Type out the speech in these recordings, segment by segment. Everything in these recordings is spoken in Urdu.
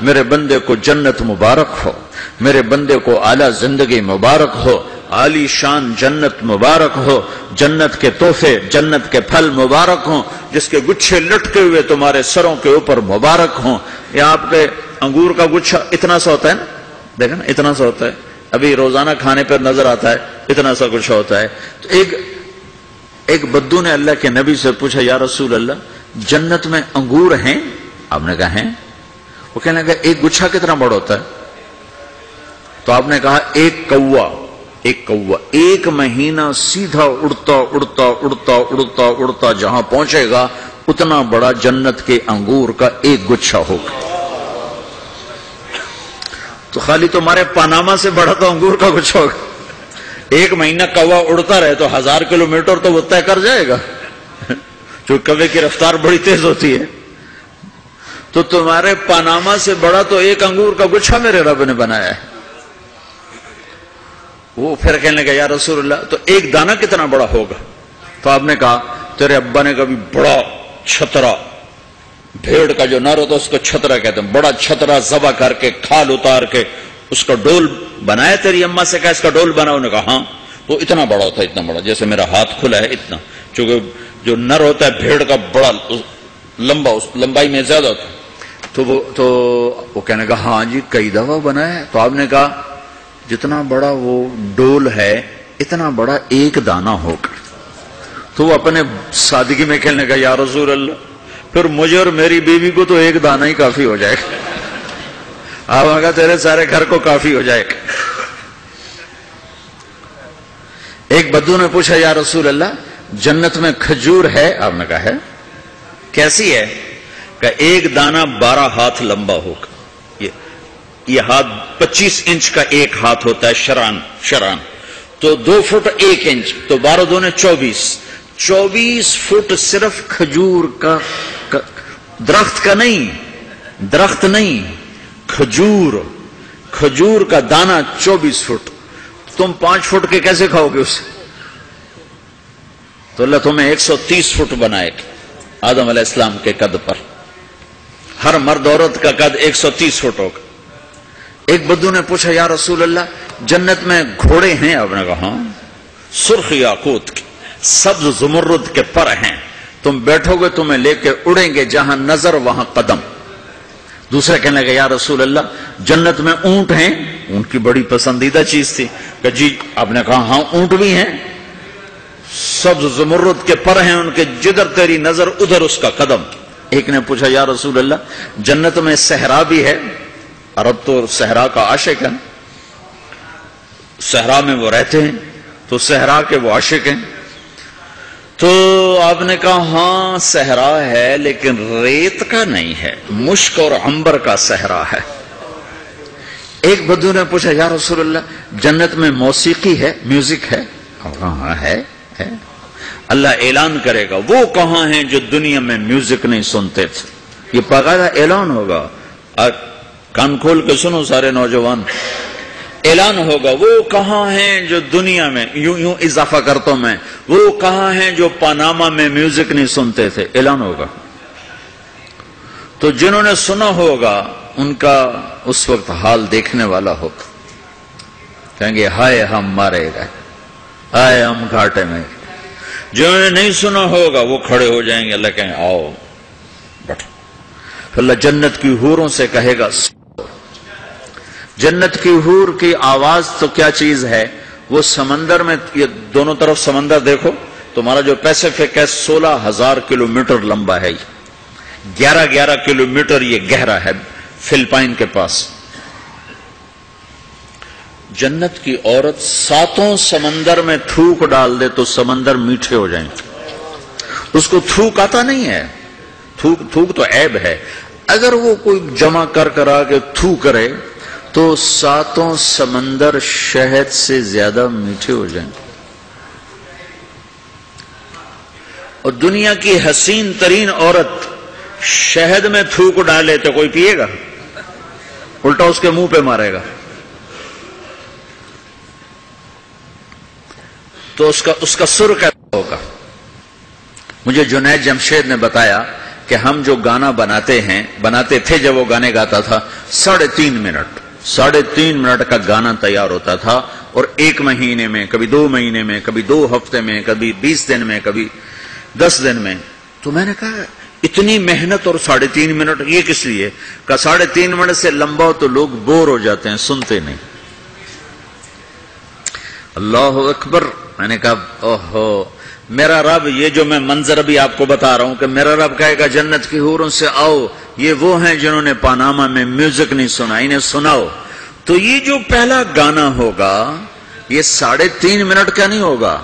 میرے بندے کو جنت مبارک ہو، میرے بندے کو اعلیٰ زندگی مبارک ہو، عالی شان جنت مبارک ہو، جنت کے تحفے، جنت کے پھل مبارک ہوں، جس کے گچھے لٹکے ہوئے تمہارے سروں کے اوپر مبارک ہوں۔ یہ آپ کے انگور کا گچھا اتنا سا ہوتا ہے نا، دیکھیں نا اتنا سا ہوتا ہے، ابھی روزانہ کھانے پر نظر آتا ہے، اتنا سا گچھا ہوتا ہے۔ تو ایک بدو نے اللہ کے نبی سے پوچھا، یا رسول اللہ جنت میں انگور ہیں؟ آپ نے کہا ہیں۔ وہ کہنے لگا ایک گچھا کتنا بڑا ہوتا ہے؟ تو آپ نے کہا ایک کوا ایک مہینہ سیدھا اڑتا اڑتا اڑتا اڑتا اڑتا جہاں پہنچے گا اتنا بڑا جنت کے انگور کا ایک گچھا ہوگا۔ تو خالی تمہارے پاناما سے بڑا تو انگور کا گچھا ہوگا۔ ایک مہینہ کوا اڑتا رہے تو 1000 کلومیٹر تو وہ طے کر جائے گا، جو کوے کی رفتار بڑی تیز ہوتی ہے۔ تو تمہارے پاناما سے بڑا تو ایک انگور کا گچھا میرے رب نے بنایا ہے۔ وہ پھر کہنے لگا، یا رسول اللہ تو ایک دانہ کتنا بڑا ہوگا؟ تو آپ نے کہا تیرے ابا نے کبھی بڑا چھترا، بھیڑ کا جو نر ہوتا اس کو چھترا کہتے ہیں، بڑا چھترا ذبح کر کے کھال اتار کے اس کا ڈول بنایا؟ تیری اما سے کہا اس کا ڈول بناؤ؟ نے کہا ہاں۔ تو اتنا بڑا ہوتا ہے، اتنا بڑا جیسے میرا ہاتھ کھلا ہے اتنا، چونکہ جو نر ہوتا ہے بھیڑ کا بڑا لمبا، اس لمبائی میں زیادہ ہوتا ہے۔ تو وہ کہنے کا ہاں جی کئی دفعہ بنایا ہے۔ تو آپ نے کہا جتنا بڑا وہ ڈول ہے اتنا بڑا ایک دانہ ہوگا۔ تو وہ اپنے سادگی میں کہنے کا، یا رسول اللہ پھر مجھے اور میری بیوی کو تو ایک دانہ ہی کافی ہو جائے گا۔ آپ نے کہا تیرے سارے گھر کو کافی ہو جائے گا۔ ایک بدو نے پوچھا، یا رسول اللہ جنت میں کھجور ہے؟ آپ نے کہا ہے۔ کیسی ہے؟ کہ ایک دانہ 12 ہاتھ لمبا ہوگا۔ یہ ہاتھ 25 انچ کا ایک ہاتھ ہوتا ہے، شران تو 2 فٹ 1 انچ، تو 12 دونے 24 فٹ صرف کھجور کا، درخت کا نہیں، درخت نہیں، کھجور کا دانہ 24 فٹ۔ تم 5 فٹ کے کیسے کھاؤ گے اسے؟ تو اللہ تمہیں 130 فٹ بنائے گا آدم علیہ السلام کے قد پر۔ ہر مرد عورت کا قد 130 فٹ ہوگا۔ ایک بدو نے پوچھا، یا رسول اللہ جنت میں گھوڑے ہیں؟ آپ نے کہا ہاں، سرخ یاقوت کے، سبز زمرد کے پر ہیں، تم بیٹھو گے تمہیں لے کے اڑیں گے، جہاں نظر وہاں قدم۔ دوسرے کہنے لگے، یا رسول اللہ جنت میں اونٹ ہیں؟ اونٹ کی بڑی پسندیدہ چیز تھی کہ جی۔ آپ نے کہا ہاں اونٹ بھی ہیں، سبز زمرد کے پر ہیں ان کے، جدھر تیری نظر ادھر اس کا قدم۔ ایک نے پوچھا، یا رسول اللہ جنت میں صحرا بھی ہے؟ عرب تو صحرا کا عاشق ہے، صحرا میں وہ رہتے ہیں تو صحرا کے وہ عاشق ہیں۔ تو آپ نے کہا ہاں صحرا ہے لیکن ریت کا نہیں ہے، مشک اور عنبر کا صحرا ہے۔ ایک بدو نے پوچھا، یا رسول اللہ جنت میں موسیقی ہے، میوزک ہے؟ ہاں ہے۔ اللہ اعلان کرے گا، وہ کہاں ہیں جو دنیا میں میوزک نہیں سنتے تھے؟ یہ باقاعدہ اعلان ہوگا، کان کھول کے سنو سارے نوجوان، اعلان ہوگا وہ کہاں ہیں جو دنیا میں، یوں اضافہ کرتا ہوں میں، وہ کہاں ہیں جو پاناما میں میوزک نہیں سنتے تھے؟ اعلان ہوگا۔ تو جنہوں نے سنا ہوگا ان کا اس وقت حال دیکھنے والا ہوگا، کہیں گے ہائے ہم مارے گئے، ہائے ہم گھاٹے میں۔ جنہوں نے نہیں سنا ہوگا وہ کھڑے ہو جائیں گے، اللہ کہیں آؤ بیٹھو۔ اللہ جنت کی حوروں سے کہے گا، جنت کی حور کی آواز تو کیا چیز ہے، وہ سمندر میں، یہ دونوں طرف سمندر دیکھو، تمہارا جو پیسیفک ہے 16,000 کلومیٹر لمبا ہے، 11 کلومیٹر یہ گہرا ہے فلپائن کے پاس۔ جنت کی عورت 7 سمندر میں تھوک ڈال دے تو سمندر میٹھے ہو جائیں۔ اس کو تھوک آتا نہیں ہے، تھوک تو عیب ہے، اگر وہ کوئی جمع کر آ کے تھو کرے تو 7 سمندر شہد سے زیادہ میٹھے ہو جائیں۔ اور دنیا کی حسین ترین عورت شہد میں تھوک ڈالے تو کوئی پیے گا؟ الٹا اس کے منہ پہ مارے گا۔ تو اس کا سر کیسا ہوگا؟ مجھے جنید جمشید نے بتایا کہ ہم جو گانا بناتے تھے جب وہ گانے گاتا تھا 3.5 منٹ کا گانا تیار ہوتا تھا، اور 1 مہینے میں، کبھی 2 مہینے میں، کبھی 2 ہفتے میں، کبھی 20 دن میں، کبھی 10 دن میں۔ تو میں نے کہا اتنی محنت اور 3.5 منٹ یہ کس لیے؟ کہ 3.5 منٹ سے لمبا ہو تو لوگ بور ہو جاتے ہیں، سنتے نہیں۔ اللہ اکبر۔ میں نے کہا اوہو، میرا رب، یہ جو میں منظر ابھی آپ کو بتا رہا ہوں کہ میرا رب کہے گا جنت کی حوروں سے آؤ، یہ وہ ہیں جنہوں نے پاناما میں میوزک نہیں سنا، انہیں سناؤ۔ تو یہ جو پہلا گانا ہوگا یہ 3.5 منٹ کا نہیں ہوگا،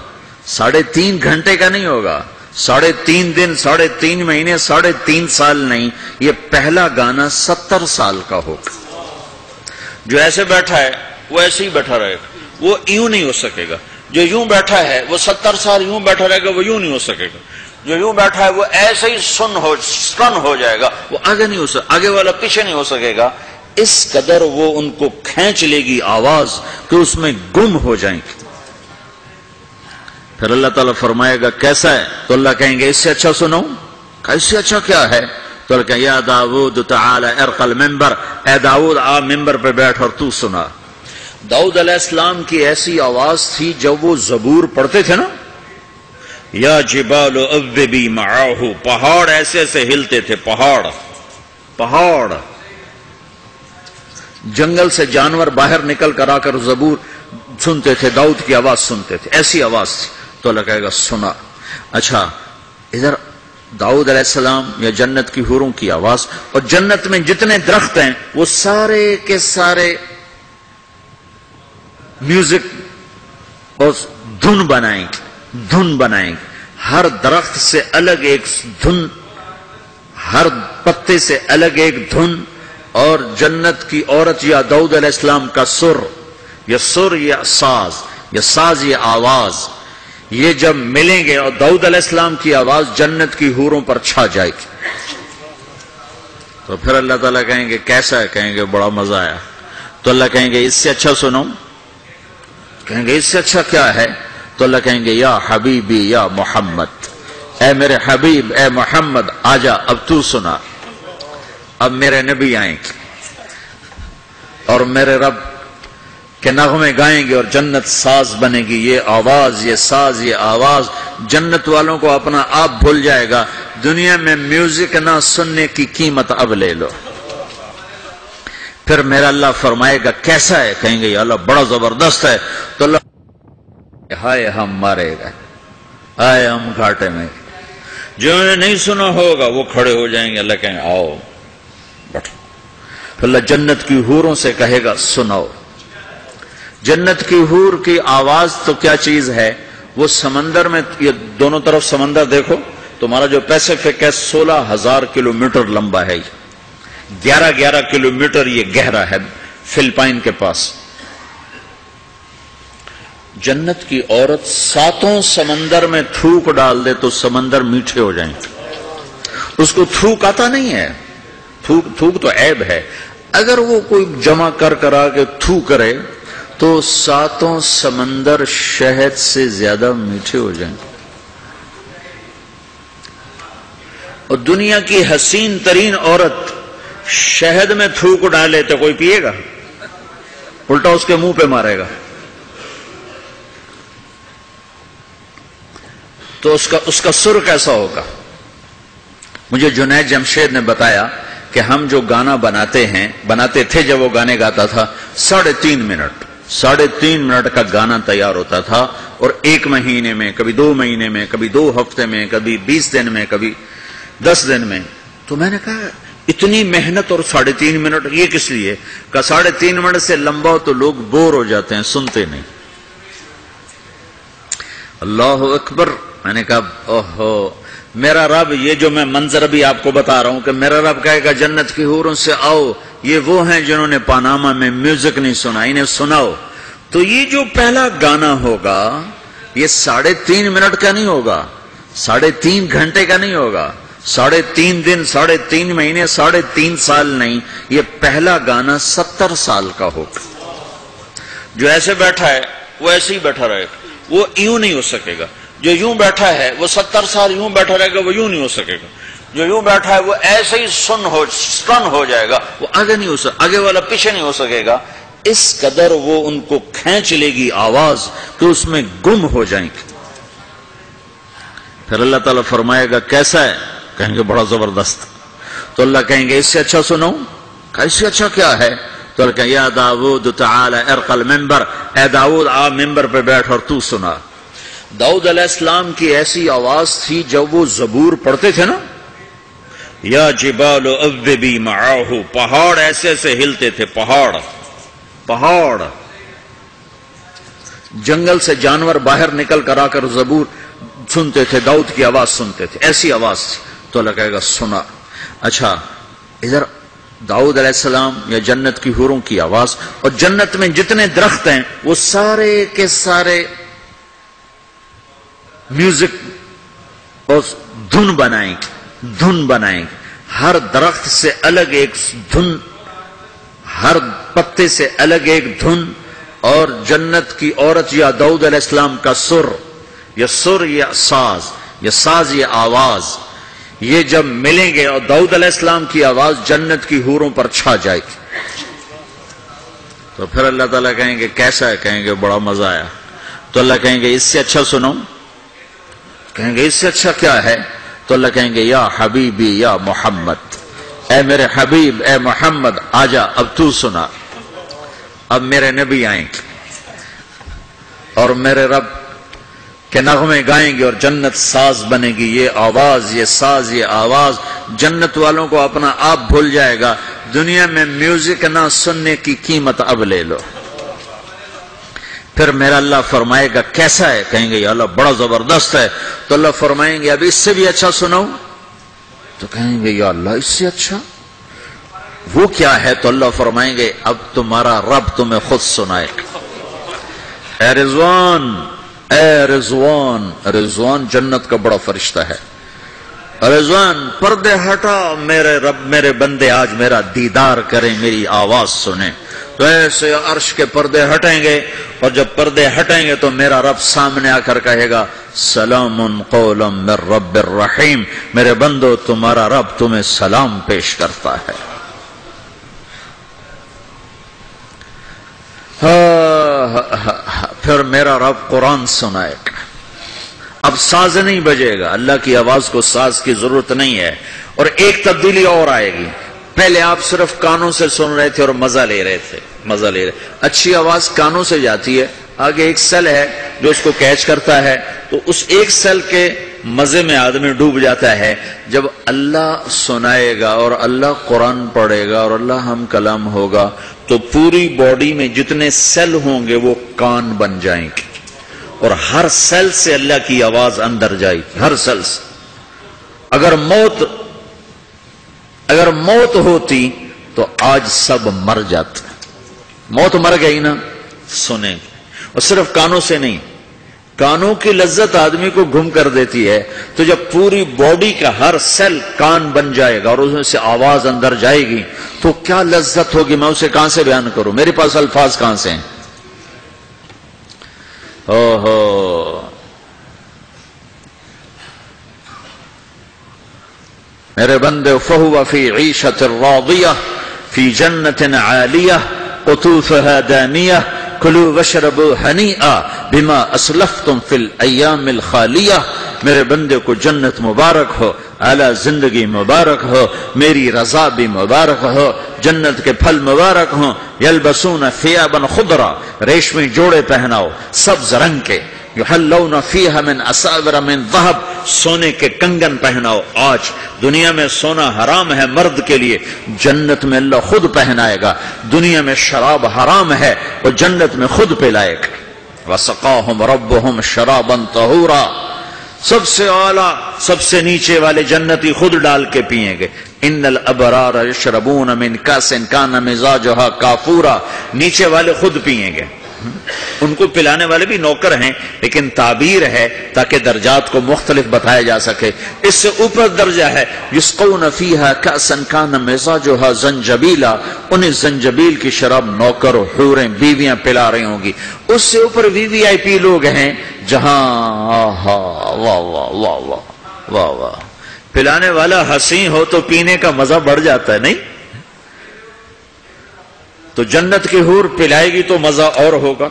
3.5 گھنٹے کا نہیں ہوگا، 3.5 دن، 3.5 مہینے، 3.5 سال نہیں، یہ پہلا گانا 70 سال کا ہوگا۔ جو ایسے بیٹھا ہے وہ ایسے ہی بیٹھا رہے گا، وہ یوں نہیں ہو سکے گا۔ جو یوں بیٹھا ہے وہ 70 سال یوں بیٹھا رہے گا، وہ یوں نہیں ہو سکے گا۔ جو یوں بیٹھا ہے وہ ایسے ہی سن ہو جائے گا، وہ آگے نہیں ہو سکے، آگے والا پیچھے نہیں ہو سکے گا۔ اس قدر وہ ان کو کھینچ لے گی آواز کہ اس میں گم ہو جائیں گے۔ پھر اللہ تعالیٰ فرمائے گا کیسا ہے؟ تو اللہ کہیں گے اس سے اچھا سناؤں؟ اس سے اچھا کیا ہے؟ تو اللہ کہیں یا داؤد تعالی ارقى المنبر، اے داؤد آ ممبر پہ بیٹھ اور تو سنا۔ داؤد علیہ السلام کی ایسی آواز تھی جب وہ زبور پڑھتے تھے نا، یا جبال اوبی معاہ، پہاڑ ایسے ایسے ہلتے تھے، پہاڑ جنگل سے جانور باہر نکل کر آ کر زبور سنتے تھے، داؤد کی آواز سنتے تھے، ایسی آواز تھی۔ تو اللہ کہے گا سنا۔ اچھا، ادھر داؤد علیہ السلام یا جنت کی حوروں کی آواز، اور جنت میں جتنے درخت ہیں وہ سارے کے سارے میوزک اور دھن بنائیں گے، ہر درخت سے الگ ایک دھن، ہر پتے سے الگ ایک دھن، اور جنت کی عورت یا داؤد علیہ السلام کا سر یا ساز یہ آواز، یہ جب ملیں گے اور داؤد علیہ السلام کی آواز جنت کی حوروں پر چھا جائے گی، تو پھر اللہ تعالیٰ کہیں گے کیسا ہے؟ کہیں گے بڑا مزہ آیا۔ تو اللہ کہیں گے اس سے اچھا سنو؟ کہیں گے اس سے اچھا کیا ہے؟ تو اللہ کہیں گے یا حبیبی یا محمد، اے میرے حبیب، اے محمد آجا، اب تو سنا۔ اب میرے نبی آئیں گے اور میرے رب کے نغمے گائیں گے، اور جنت ساز بنے گی۔ یہ آواز، یہ ساز، یہ آواز جنت والوں کو اپنا آپ بھول جائے گا۔ دنیا میں میوزک نہ سننے کی قیمت اب لے لو۔ پھر میرا اللہ فرمائے گا کیسا ہے؟ کہیں گے یا اللہ بڑا زبردست ہے۔ تو اللہ ہائے ہم مارے گئے، آئے ہم گھاٹے میں۔ جنہوں نے نہیں سنا ہوگا وہ کھڑے ہو جائیں گے، اللہ کہیں آؤ بیٹھو۔ پھر اللہ جنت کی حوروں سے کہے گا سناؤ۔ جنت کی حور کی آواز تو کیا چیز ہے، وہ سمندر میں، یہ دونوں طرف سمندر دیکھو، تمہارا جو پیسفک ہے 16,000 کلومیٹر لمبا ہے، 11 کلومیٹر یہ گہرا ہے فلپائن کے پاس۔ جنت کی عورت 7 سمندر میں تھوک ڈال دے تو سمندر میٹھے ہو جائیں۔ اس کو تھوک آتا نہیں ہے، تھوک تو عیب ہے۔ اگر وہ کوئی جمع کر آ کے تھو کرے تو 7 سمندر شہد سے زیادہ میٹھے ہو جائیں۔ اور دنیا کی حسین ترین عورت شہد میں تھوک ڈالے تو کوئی پیے گا؟ الٹا اس کے منہ پہ مارے گا۔ تو اس کا سر کیسا ہوگا؟ مجھے جنید جمشید نے بتایا کہ ہم جو گانا بناتے تھے جب وہ گانے گاتا تھا 3.5 منٹ کا گانا تیار ہوتا تھا، اور 1 مہینے میں، کبھی 2 مہینے میں، کبھی 2 ہفتے میں، کبھی 20 دن میں، کبھی 10 دن میں۔ تو میں نے کہا اتنی محنت اور 3.5 منٹ یہ کس لیے؟ کہ 3.5 منٹ سے لمبا ہو تو لوگ بور ہو جاتے ہیں، سنتے نہیں۔ اللہ اکبر۔ میں نے کہا اوہو، میرا رب، یہ جو میں منظر ابھی آپ کو بتا رہا ہوں کہ میرا رب کہے گا جنت کی حوروں سے آؤ، یہ وہ ہیں جنہوں نے پاناما میں میوزک نہیں سنا، انہیں سناؤ۔ تو یہ جو پہلا گانا ہوگا یہ 3.5 منٹ کا نہیں ہوگا، 3.5 گھنٹے کا نہیں ہوگا، 3.5 دن، 3.5 مہینے، 3.5 سال نہیں، یہ پہلا گانا 70 سال کا ہوگا۔ جو ایسے بیٹھا ہے وہ ایسے ہی بیٹھا رہے گا، وہ یوں نہیں ہو سکے گا۔ جو یوں بیٹھا ہے وہ 70 سال یوں بیٹھا رہے گا، وہ یوں نہیں ہو سکے گا۔ جو یوں بیٹھا ہے وہ ایسے ہی سن ہو جائے گا، وہ آگے نہیں ہو سکے، آگے والا پیچھے نہیں ہو سکے گا، اس قدر وہ ان کو کھینچ لے گی آواز کہ اس میں گم ہو جائیں گے۔ پھر اللہ تعالیٰ فرمائے گا کیسا ہے؟ کہیں گے بڑا زبردست۔ تو اللہ کہیں گے اس سے اچھا سنو، اس سے اچھا کیا ہے؟ تو اللہ کہیں یا داؤد تعالی ارقى المنبر، اے داؤد آ ممبر پہ بیٹھ اور تو سنا۔ داؤد علیہ السلام کی ایسی آواز تھی جب وہ زبور پڑھتے تھے نا، یا جبال اوبی معاہ، پہاڑ ایسے ایسے ہلتے تھے، پہاڑ جنگل سے جانور باہر نکل کر آ کر زبور سنتے تھے، داؤد کی آواز سنتے تھے، ایسی آواز تھی۔ تو اللہ کہے گا سنا۔ اچھا ادھر داؤد علیہ السلام یا جنت کی حوروں کی آواز، اور جنت میں جتنے درخت ہیں وہ سارے کے سارے میوزک اور دھن بنائیں گے، ہر درخت سے الگ ایک دھن، ہر پتے سے الگ ایک دھن، اور جنت کی عورت یا داؤد علیہ السلام کا سر یا ساز یا آواز، یہ جب ملیں گے اور داؤد علیہ السلام کی آواز جنت کی حوروں پر چھا جائے گی، تو پھر اللہ تعالیٰ کہیں گے کیسا ہے؟ کہیں گے بڑا مزہ آیا۔ تو اللہ کہیں گے اس سے اچھا سنو، کہیں گے اس سے اچھا کیا ہے؟ تو اللہ کہیں گے یا حبیبی یا محمد، اے میرے حبیب اے محمد آجا، اب تو سنا۔ اب میرے نبی آئیں گے اور میرے رب کے نغمے گائیں گے اور جنت ساز بنے گی، یہ آواز یہ ساز یہ آواز جنت والوں کو اپنا آپ بھول جائے گا۔ دنیا میں میوزک نہ سننے کی قیمت اب لے لو۔ پھر میرا اللہ فرمائے گا کیسا ہے؟ کہیں گے یا اللہ بڑا زبردست ہے۔ تو اللہ فرمائیں گے اب اس سے بھی اچھا سنو، تو کہیں گے یا اللہ اس سے اچھا وہ کیا ہے؟ تو اللہ فرمائیں گے اب تمہارا رب تمہیں خود سنائے گا۔ اے رضوان، رضوان جنت کا بڑا فرشتہ ہے۔ رضوان پردے ہٹا، میرے رب میرے بندے آج میرا دیدار کریں، میری آواز سنیں۔ تو ایسے عرش کے پردے ہٹیں گے، اور جب پردے ہٹیں گے تو میرا رب سامنے آ کر کہے گا سلام قولا من رب الرحیم، میرے بندو تمہارا رب تمہیں سلام پیش کرتا ہے۔ پھر میرا رب قرآن سنائے گا۔ اب ساز نہیں بجے گا، اللہ کی آواز کو ساز کی ضرورت نہیں ہے۔ اور ایک تبدیلی اور آئے گی، پہلے آپ صرف کانوں سے سن رہے تھے اور مزہ لے رہے تھے، اچھی آواز کانوں سے جاتی ہے، آگے ایک سیل ہے جو اس کو کیچ کرتا ہے، تو اس ایک سیل کے مزے میں آدمی ڈوب جاتا ہے۔ جب اللہ سنائے گا اور اللہ قرآن پڑھے گا اور اللہ ہم کلام ہوگا تو پوری باڈی میں جتنے سیل ہوں گے وہ کان بن جائیں گے، اور ہر سیل سے اللہ کی آواز اندر جائے گی، ہر سیل سے۔ اگر موت ہوتی تو آج سب مر جاتے، موت مر گئی نا، سنیں گے، اور صرف کانوں سے نہیں، کانوں کی لذت آدمی کو گم کر دیتی ہے، تو جب پوری باڈی کا ہر سیل کان بن جائے گا اور اس میں سے آواز اندر جائے گی تو کیا لذت ہوگی، میں اسے کہاں سے بیان کروں، میرے پاس الفاظ کہاں سے ہیں۔ میرے بندے فہو فی عیشۃ راضیہ فی جنت عالیہ قطوفها دانیہ کلوا واشربوا ہنیئا بما اسلفتم فی الایام الخالیہ، میرے بندے کو جنت مبارک ہو، اعلی زندگی مبارک ہو، میری رضا بھی مبارک ہو، جنت کے پھل مبارک ہوں۔ یلبسون ثیابا خضرا، ریشمی جوڑے پہناؤ سبز رنگ کے، یحلون فیہا من اساور من ذہب، سونے کے کنگن پہناؤ۔ آج دنیا میں سونا حرام ہے مرد کے لیے، جنت میں اللہ خود پہنائے گا۔ دنیا میں شراب حرام ہے، وہ جنت میں خود پلائے گا۔ وسقاہم ربہم شرابا طہورا، سب سے اعلیٰ سب سے نیچے والے جنتی خود ڈال کے پیئیں گے۔ ان الابرار یشربون من کاس کان مزاجها کافورا، نیچے والے خود پیئیں گے، ان کو پلانے والے بھی نوکر ہیں، لیکن تعبیر ہے تاکہ درجات کو مختلف بتایا جا سکے۔ اس سے اوپر درجہ ہے یسقون فیہا کأسا کان مزاجها زنجبیلا، انہیں زنجبیل کی شراب نوکر و حوریں بیویاں پلا رہی ہوں گی۔ اس سے اوپر VIP لوگ ہیں جہاں واہ واہ واہ واہ واہ واہ واہ، پلانے والا حسین ہو تو پینے کا مزہ بڑھ جاتا ہے نہیں؟ تو جنت کی حور پلائے گی تو مزہ اور ہوگا،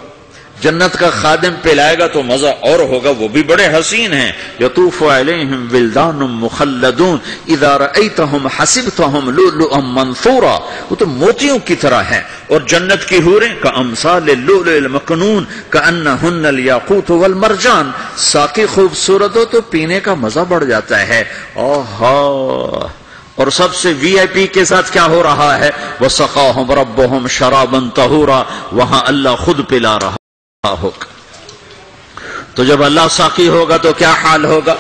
جنت کا خادم پلائے گا تو مزہ اور ہوگا، وہ بھی بڑے حسین ہیں. یطوف علیہم ولدان مخلدون اذا رأیتہم حسبتہم لؤلؤا منثورا، وہ تو موتیوں کی طرح ہیں. اور جنت کی حوریں کامثال اللؤلؤ المکنون کأنہن الیاقوت والمرجان. ساقی خوبصورت ہو تو پینے کا مزہ بڑھ جاتا ہے. اوہا. اور سب سے وی آئی پی کے ساتھ کیا ہو رہا ہے؟ وَسَقَاهُمْ رَبُّهُمْ شَرَابًا طَهُورًا، وہاں اللہ خود پلا رہا ہوگا. تو جب اللہ ساقی ہوگا تو کیا حال ہوگا؟